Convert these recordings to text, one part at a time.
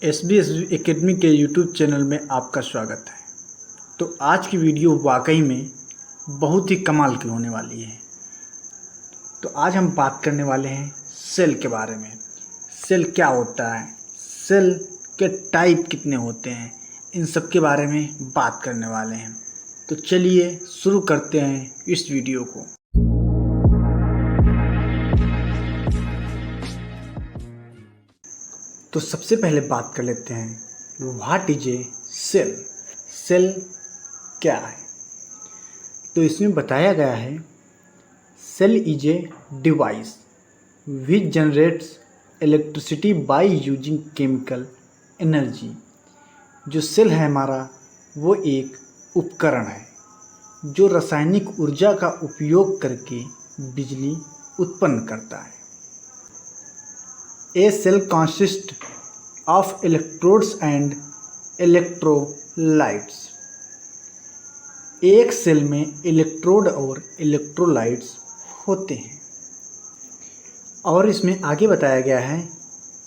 SBS academy के YouTube channel में आपका स्वागत है। तो आज की वीडियो वाकई में बहुत ही कमाल की होने वाली है। तो आज हम बात करने वाले हैं सेल के बारे में। सेल क्या होता है, सेल के टाइप कितने होते हैं, इन सब के बारे में बात करने वाले हैं। तो चलिए शुरू करते हैं इस वीडियो को। तो सबसे पहले बात कर लेते हैं what is a cell. Cell क्या है? तो इसमें बताया गया है cell is a device which generates electricity by using chemical energy. जो सेल है हमारा वो एक उपकरण है जो रासायनिक ऊर्जा का उपयोग करके बिजली उत्पन्न करता है। A cell consists of electrodes and electrolytes। एक सेल में इलेक्ट्रोड और इलेक्ट्रोलाइट्स होते हैं। और इसमें आगे बताया गया है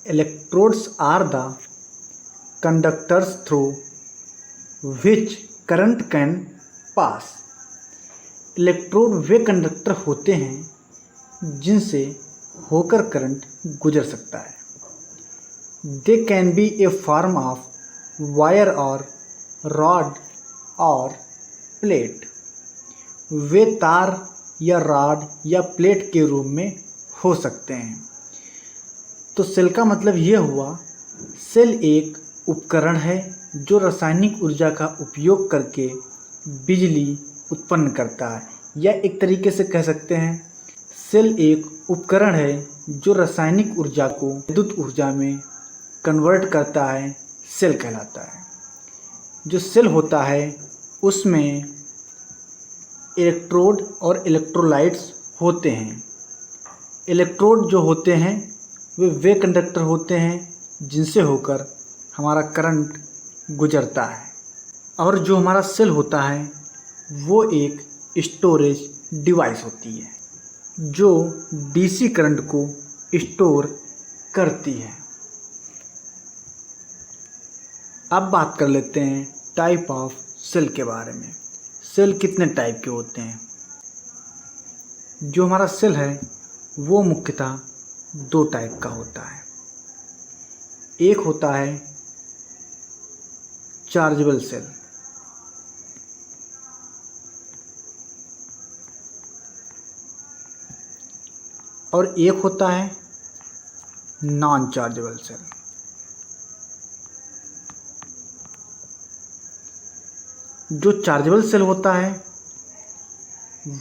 electrodes are the conductors through which current can pass. Electrode वे कंडक्टर होते हैं जिनसे होकर करंट गुजर सकता है। They can be a form of wire और रॉड और प्लेट। वे तार या रॉड या प्लेट के रूप में हो सकते हैं। तो सेल का मतलब ये हुआ, सेल एक उपकरण है जो रासायनिक ऊर्जा का उपयोग करके बिजली उत्पन्न करता है, या एक तरीके से कह सकते हैं सेल एक उपकरण है जो रासायनिक ऊर्जा को विद्युत ऊर्जा में कन्वर्ट करता है, सेल कहलाता है। जो सेल होता है उसमें इलेक्ट्रोड और इलेक्ट्रोलाइट्स होते हैं। इलेक्ट्रोड जो होते हैं वे कंडक्टर होते हैं जिनसे होकर हमारा करंट गुजरता है। और जो हमारा सेल होता है वो एक स्टोरेज डिवाइस होती है जो डीसी करंट को स्टोर करती है। अब बात कर लेते हैं टाइप ऑफ सेल के बारे में। सेल कितने टाइप के होते हैं? जो हमारा सेल है वो मुख्यतः दो टाइप का होता है। एक होता है चार्जेबल सेल, और एक होता है नॉन चार्जेबल सेल। जो चार्जेबल सेल होता है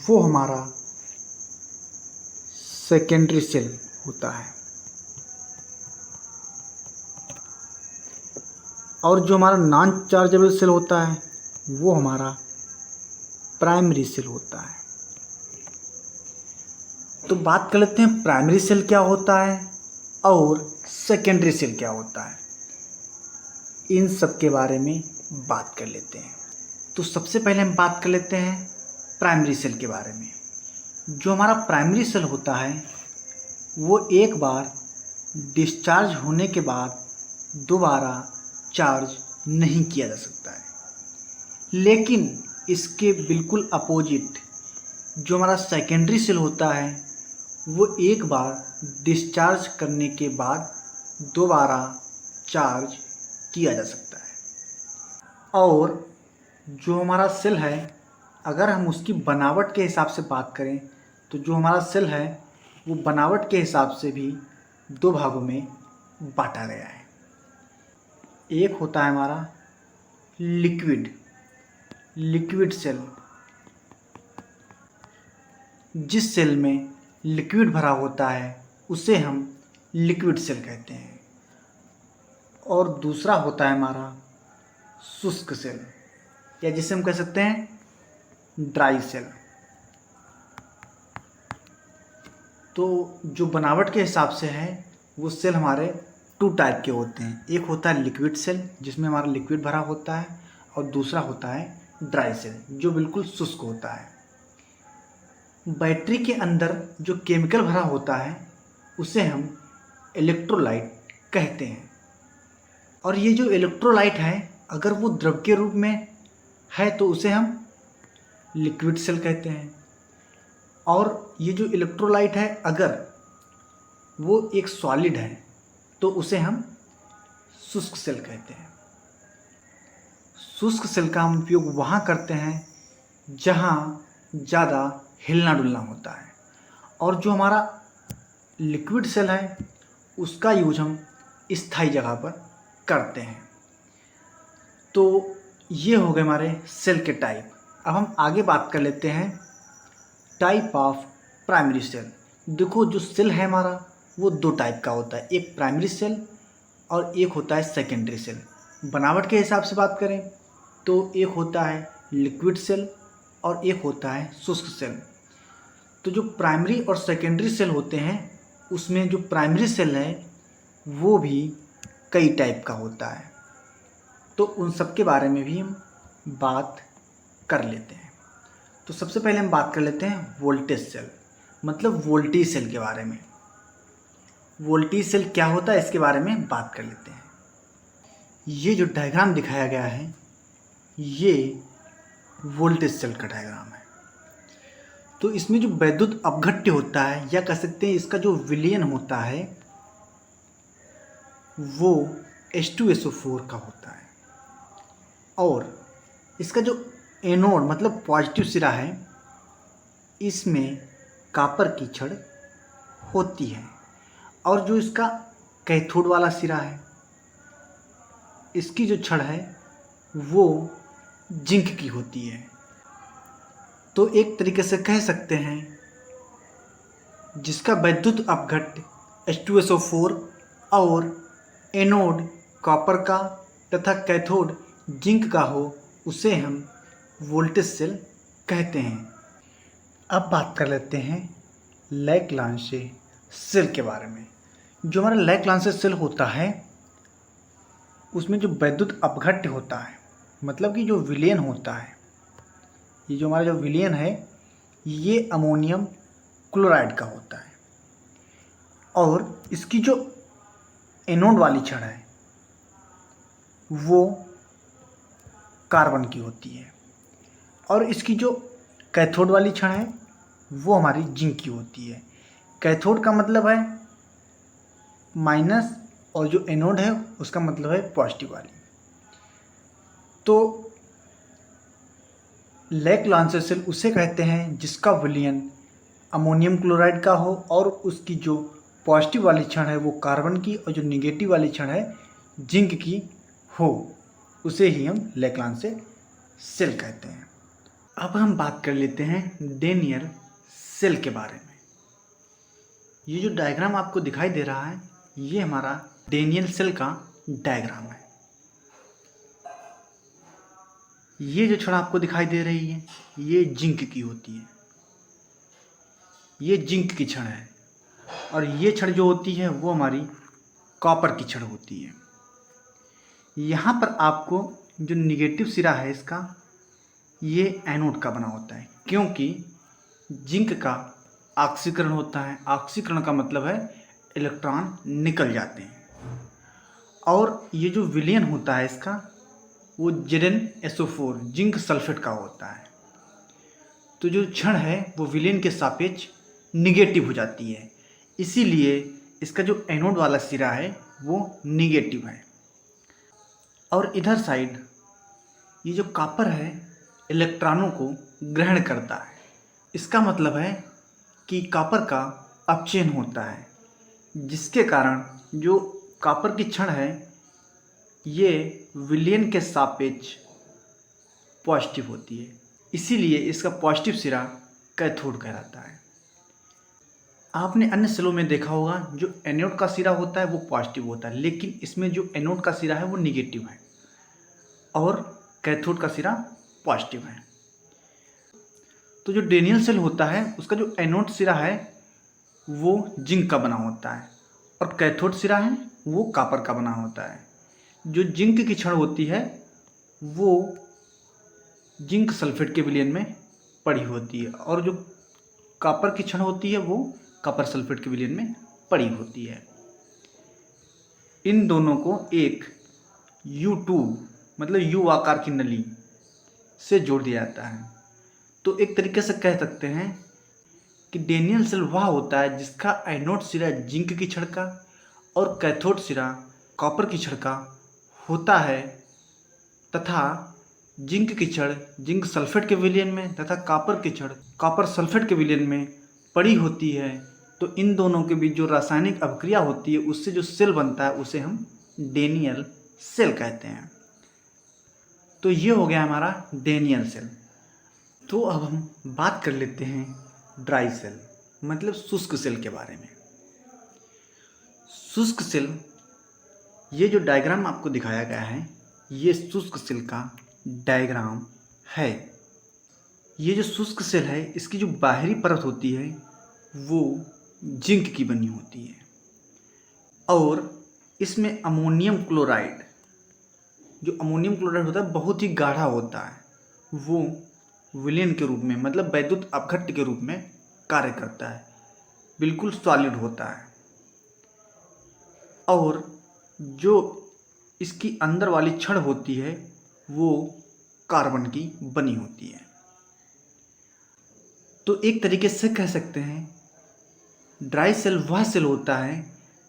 वो हमारा सेकेंडरी सेल होता है, और जो हमारा नॉन चार्जेबल सेल होता है वो हमारा प्राइमरी सेल होता है। तो बात कर लेते हैं प्राइमरी सेल क्या होता है और सेकेंडरी सेल क्या होता है, इन सब के बारे में बात कर लेते हैं। तो सबसे पहले हम बात कर लेते हैं प्राइमरी सेल के बारे में। जो हमारा प्राइमरी सेल होता है वो एक बार डिस्चार्ज होने के बाद दोबारा चार्ज नहीं किया जा सकता है। लेकिन इसके बिल्कुल अपोजिट जो हमारा सेकेंडरी सेल होता है वो एक बार डिस्चार्ज करने के बाद दोबारा चार्ज किया जा सकता है। और जो हमारा सेल है, अगर हम उसकी बनावट के हिसाब से बात करें तो जो हमारा सेल है वो बनावट के हिसाब से भी दो भागों में बांटा गया है। एक होता है हमारा लिक्विड सेल। जिस सेल में लिक्विड भरा होता है उसे हम लिक्विड सेल कहते हैं। और दूसरा होता है हमारा शुष्क सेल, या जिसे हम कह सकते हैं ड्राई सेल। तो जो बनावट के हिसाब से है वो सेल हमारे टू टाइप के होते हैं। एक होता है लिक्विड सेल जिसमें हमारा लिक्विड भरा होता है, और दूसरा होता है ड्राई सेल जो बिल्कुल शुष्क होता है। बैटरी के अंदर जो केमिकल भरा होता है उसे हम इलेक्ट्रोलाइट कहते हैं। और ये जो इलेक्ट्रोलाइट है अगर वो द्रव के रूप में है तो उसे हम लिक्विड सेल कहते हैं, और ये जो इलेक्ट्रोलाइट है अगर वो एक सॉलिड है तो उसे हम शुष्क सेल कहते हैं। शुष्क सेल का हम उपयोग वहाँ करते हैं जहाँ ज़्यादा हिलना डुलना होता है, और जो हमारा लिक्विड सेल है उसका यूज हम स्थायी जगह पर करते हैं। तो ये हो गए हमारे सेल के टाइप। अब हम आगे बात कर लेते हैं टाइप ऑफ प्राइमरी सेल। देखो जो सेल है हमारा वो दो टाइप का होता है, एक प्राइमरी सेल और एक होता है सेकेंडरी सेल। बनावट के हिसाब से बात करें तो एक होता है लिक्विड सेल और एक होता है शुष्क सेल। तो जो प्राइमरी और सेकेंडरी सेल होते हैं उसमें जो प्राइमरी सेल है वो भी कई टाइप का होता है, तो उन सब के बारे में भी हम बात कर लेते हैं। तो सबसे पहले हम बात कर लेते हैं वोल्टेज सेल, मतलब वोल्टेज सेल के बारे में। वोल्टेज सेल क्या होता है इसके बारे में बात कर लेते हैं। ये जो डायग्राम दिखाया गया है ये वोल्टेज सेल का डायग्राम है। तो इसमें जो वैद्युत अपघट्य होता है या कह सकते हैं इसका जो विलयन होता है वो H2SO4 का होता है, और इसका जो एनोड मतलब पॉजिटिव सिरा है इसमें कॉपर की छड़ होती है, और जो इसका कैथोड वाला सिरा है इसकी जो छड़ है वो जिंक की होती है। तो एक तरीके से कह सकते हैं जिसका वैद्युत अपघट्य H2SO4 और एनोड कॉपर का तथा कैथोड जिंक का हो उसे हम वोल्टेज सेल कहते हैं। अब बात कर लेते हैं लैग्रांज सेल के बारे में। जो हमारा लैग्रांज सेल होता है उसमें जो वैद्युत अपघट्य होता है मतलब कि जो विलयन होता है, ये जो हमारा जो विलयन है ये अमोनियम क्लोराइड का होता है, और इसकी जो एनोड वाली छड़ है वो कार्बन की होती है, और इसकी जो कैथोड वाली छड़ है वो हमारी जिंक की होती है। कैथोड का मतलब है माइनस और जो एनोड है उसका मतलब है पॉजिटिव वाली। तो लैग्रांज सेल उसे कहते हैं जिसका विलयन अमोनियम क्लोराइड का हो और उसकी जो पॉजिटिव वाली छड़ है वो कार्बन की और जो निगेटिव वाली छड़ है जिंक की हो, उसे ही हम लैग्रांज सेल कहते हैं। अब हम बात कर लेते हैं डेनियल सेल के बारे में। ये जो डायग्राम आपको दिखाई दे रहा है ये हमारा डेनियल सेल का डायग्राम है। ये जो छड़ आपको दिखाई दे रही है ये जिंक की होती है, ये जिंक की छड़ है, और ये छड़ जो होती है वो हमारी कॉपर की छड़ होती है। यहाँ पर आपको जो निगेटिव सिरा है इसका ये एनोड का बना होता है, क्योंकि जिंक का ऑक्सीकरण होता है। ऑक्सीकरण का मतलब है इलेक्ट्रॉन निकल जाते हैं, और ये जो विलयन होता है इसका वो ZnSO4 जिंक सल्फेट का होता है। तो जो छड़ है वो विलयन के सापेक्ष निगेटिव हो जाती है, इसीलिए इसका जो एनोड वाला सिरा है वो निगेटिव है। और इधर साइड ये जो कॉपर है इलेक्ट्रॉनों को ग्रहण करता है। इसका मतलब है कि कॉपर का अपचयन होता है, जिसके कारण जो कॉपर की छड़ है ये विलयन के सापेक्ष पॉजिटिव होती है, इसीलिए इसका पॉजिटिव सिरा कैथोड कहलाता है। आपने अन्य सेलों में देखा होगा जो एनोड का सिरा होता है वो पॉजिटिव होता है, लेकिन इसमें जो एनोड का सिरा है वो निगेटिव है और कैथोड का सिरा पॉजिटिव है। तो जो डेनियल सेल होता है उसका जो एनोड सिरा है वो जिंक का बना होता है और कैथोड सिरा है वो कॉपर का बना होता है। जो जिंक की छड़ होती है वो जिंक सल्फेट के विलयन में पड़ी होती है, और जो कॉपर की छड़ होती है वो कॉपर सल्फेट के विलयन में पड़ी होती है। इन दोनों को एक U2 मतलब यू आकार की नली से जोड़ दिया जाता है। तो एक तरीके से कह सकते हैं कि डैनियल सेल वह होता है जिसका एनोड सिरा जिंक की छड़ का और कैथोड सिरा कॉपर की छड़ का होता है, तथा जिंक की छड़ जिंक सल्फेट के विलयन में तथा कॉपर की छड़ कॉपर सल्फेट के विलयन में पड़ी होती है। तो इन दोनों के बीच जो रासायनिक अभिक्रिया होती है उससे जो सेल बनता है उसे हम डैनियल सेल कहते हैं। तो ये हो गया हमारा डैनियल सेल। तो अब हम बात कर लेते हैं ड्राई सेल मतलब शुष्क सेल के बारे में। शुष्क सेल, ये जो डायग्राम आपको दिखाया गया है ये शुष्क सेल का डायग्राम है। ये जो शुष्क सेल है इसकी जो बाहरी परत होती है वो जिंक की बनी होती है और इसमें अमोनियम क्लोराइड, जो अमोनियम क्लोराइड होता है बहुत ही गाढ़ा होता है, वो विलयन के रूप में मतलब वैद्युत अपघट्य के रूप में कार्य करता है, बिल्कुल सॉलिड होता है। और जो इसकी अंदर वाली छड़ होती है वो कार्बन की बनी होती है। तो एक तरीके से कह सकते हैं ड्राई सेल वह सेल होता है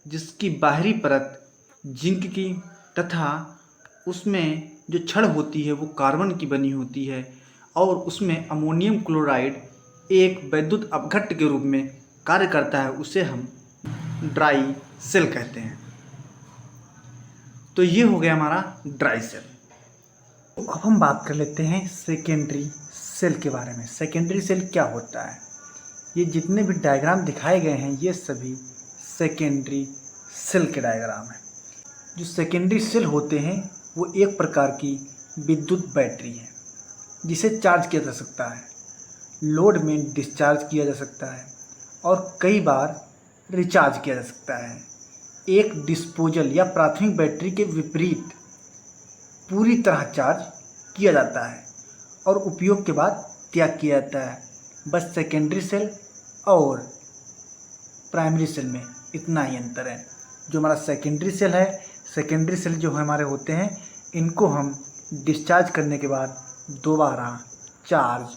जिसकी बाहरी परत जिंक की तथा उसमें जो छड़ होती है वो कार्बन की बनी होती है और उसमें अमोनियम क्लोराइड एक वैद्युत अपघट्य के रूप में कार्य करता है, उसे हम ड्राई सेल कहते हैं। तो ये हो गया हमारा ड्राई सेल। तो अब हम बात कर लेते हैं सेकेंडरी सेल के बारे में। सेकेंडरी सेल क्या होता है? ये जितने भी डायग्राम दिखाए गए हैं ये सभी सेकेंडरी सेल के डायग्राम हैं। जो सेकेंडरी सेल होते हैं वो एक प्रकार की विद्युत बैटरी है जिसे चार्ज किया जा सकता है, लोड में डिस्चार्ज किया जा सकता है और कई बार रिचार्ज किया जा सकता है। एक डिस्पोजल या प्राथमिक बैटरी के विपरीत पूरी तरह चार्ज किया जाता है और उपयोग के बाद त्याग किया जाता है। बस सेकेंडरी सेल और प्राइमरी सेल में इतना ही अंतर है। जो हमारा सेकेंडरी सेल है, सेकेंडरी सेल जो हमारे होते हैं इनको हम डिस्चार्ज करने के बाद दोबारा चार्ज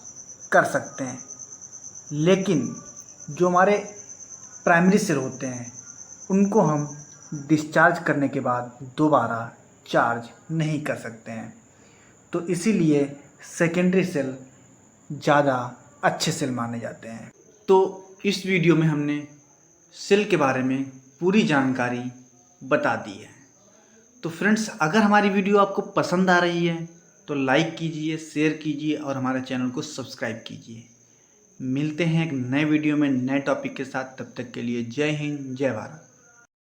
कर सकते हैं, लेकिन जो हमारे प्राइमरी सेल होते हैं उनको हम डिस्चार्ज करने के बाद दोबारा चार्ज नहीं कर सकते हैं। तो इसीलिए सेकेंडरी सेल ज़्यादा अच्छे सेल माने जाते हैं। तो इस वीडियो में हमने सेल के बारे में पूरी जानकारी बता दी है। तो फ्रेंड्स, अगर हमारी वीडियो आपको पसंद आ रही है तो लाइक कीजिए, शेयर कीजिए और हमारे चैनल को सब्सक्राइब कीजिए। मिलते हैं एक नए वीडियो में नए टॉपिक के साथ। तब तक के लिए जय हिंद, जय भारत।